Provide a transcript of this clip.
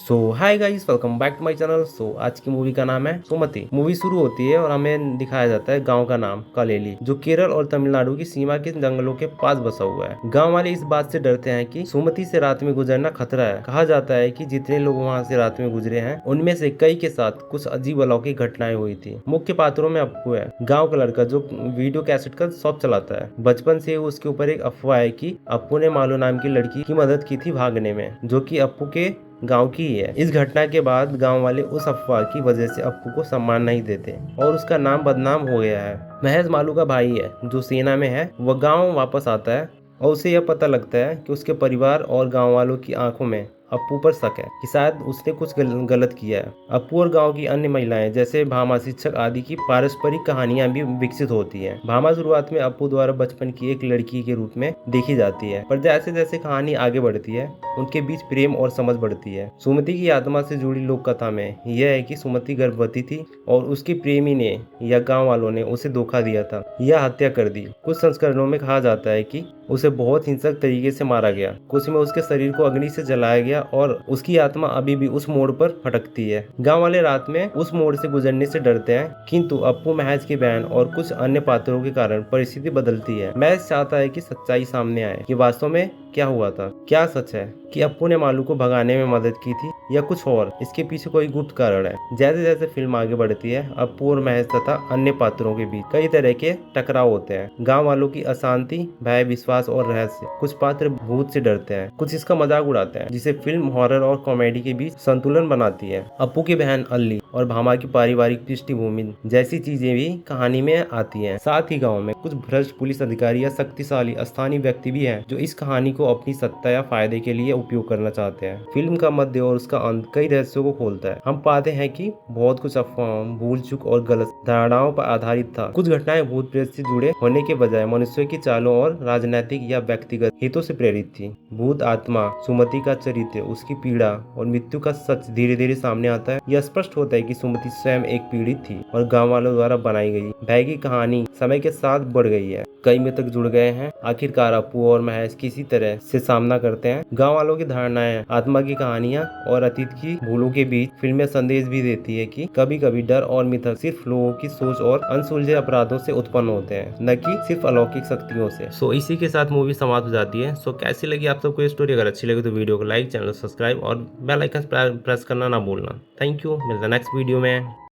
So hi guys, welcome back to my channel. आज की movie का नाम है सुमति। मूवी शुरू होती है और हमें दिखाया जाता है गांव का नाम कलेली, जो केरल और तमिलनाडु की सीमा के जंगलों के पास बसा हुआ है। गांव वाले इस बात से डरते हैं कि सुमति से रात में गुजरना खतरा है। कहा जाता है कि जितने लोग वहां से रात में गुजरे हैं उनमें से कई के साथ कुछ अजीब अलौकिक घटनाएं हुई थी। मुख्य पात्रों में अप्पू है, गाँव का लड़का जो वीडियो कैसेट का शॉप चलाता है। बचपन से उसके ऊपर एक अफवाह है कि अप्पू ने मालू नाम की लड़की की मदद की थी भागने में, जो कि अप्पू के गांव की ही है। इस घटना के बाद गांव वाले उस अफवाह की वजह से अप्पू को सम्मान नहीं देते और उसका नाम बदनाम हो गया है। महज मालू का भाई है जो सेना में है। वह गांव वापस आता है और उसे यह पता लगता है कि उसके परिवार और गांव वालों की आंखों में अप्पू पर शक है कि शायद उसने कुछ गलत किया है। अप्पू और गांव की अन्य महिलाएं जैसे भामा, शिक्षक आदि की पारस्परिक कहानियां भी विकसित होती हैं। भामा शुरुआत में अप्पू द्वारा बचपन की एक लड़की के रूप में देखी जाती है, पर जैसे जैसे कहानी आगे बढ़ती है उनके बीच प्रेम और समझ बढ़ती है। सुमति की आत्मा से जुड़ी लोक कथा में यह है कि सुमति गर्भवती थी और उसके प्रेमी ने या गाँव वालों ने उसे धोखा दिया था या हत्या कर दी। कुछ संस्करणों में कहा जाता है कि उसे बहुत हिंसक तरीके से मारा गया, कुछ में उसके शरीर को अग्नि से जलाया गया और उसकी आत्मा अभी भी उस मोड़ पर भटकती है। गांव वाले रात में उस मोड़ से गुजरने से डरते हैं, किंतु अप्पू, महज की बहन और कुछ अन्य पात्रों के कारण परिस्थिति बदलती है। महज चाहता है कि सच्चाई सामने आए कि वास्तव में क्या हुआ था। क्या सच है कि अप्पू ने मालू को भगाने में मदद की थी या कुछ और इसके पीछे कोई गुप्त कारण है। जैसे जैसे फिल्म आगे बढ़ती है अप्पू और महज तथा अन्य पात्रों के बीच कई तरह के टकराव होते हैं। गांव वालों की अशांति, भय, विश्वास और रहस्य। कुछ पात्र भूत से डरते हैं, कुछ इसका मजाक उड़ाते हैं, जिसे फिल्म हॉरर और कॉमेडी के बीच संतुलन बनाती है। अप्पू की बहन अल्ली और भामा की पारिवारिक पृष्ठभूमि जैसी चीजें भी कहानी में आती हैं। साथ ही गाँव में कुछ भ्रष्ट पुलिस अधिकारी या शक्तिशाली स्थानीय व्यक्ति भी हैं जो इस कहानी को अपनी सत्ता या फायदे के लिए उपयोग करना चाहते हैं। फिल्म का मध्य और उसका अंत कई रहस्यों को खोलता है। हम पाते हैं कि बहुत कुछ अफवाहों, भूल चूक और गलत धारणाओं पर आधारित था। कुछ घटनाएं भूत प्रेत से जुड़े होने के बजाय मनुष्यों की चालों और राजनीतिक या व्यक्तिगत हितों से प्रेरित थी। भूत आत्मा, सुमति का चरित्र, उसकी पीड़ा और मृत्यु का सच धीरे धीरे सामने आता है। यह स्पष्ट होता है कि सुमति स्वयं एक पीड़ित थी और गाँव वालों द्वारा बनाई गई भय की कहानी समय के साथ बढ़ गई है। कई मृतक जुड़ गए हैं। आखिरकार अप्पू और महज किसी तरह से सामना करते हैं। गांव वालों की धारणाएं, आत्मा की कहानियां और अतीत की भूलों के बीच फिल्में संदेश भी देती है कि कभी कभी डर और मिथक सिर्फ लोगों की सोच और अनसुलझे अपराधों से उत्पन्न होते हैं, न कि सिर्फ अलौकिक शक्तियों से। इसी के साथ मूवी समाप्त हो जाती है। कैसी लगी आप सबको ये स्टोरी? अगर अच्छी लगी तो वीडियो को लाइक, चैनल सब्सक्राइब और बेल आइकन प्रेस करना ना भूलना। Thank you. मिलते हैं नेक्स्ट वीडियो में।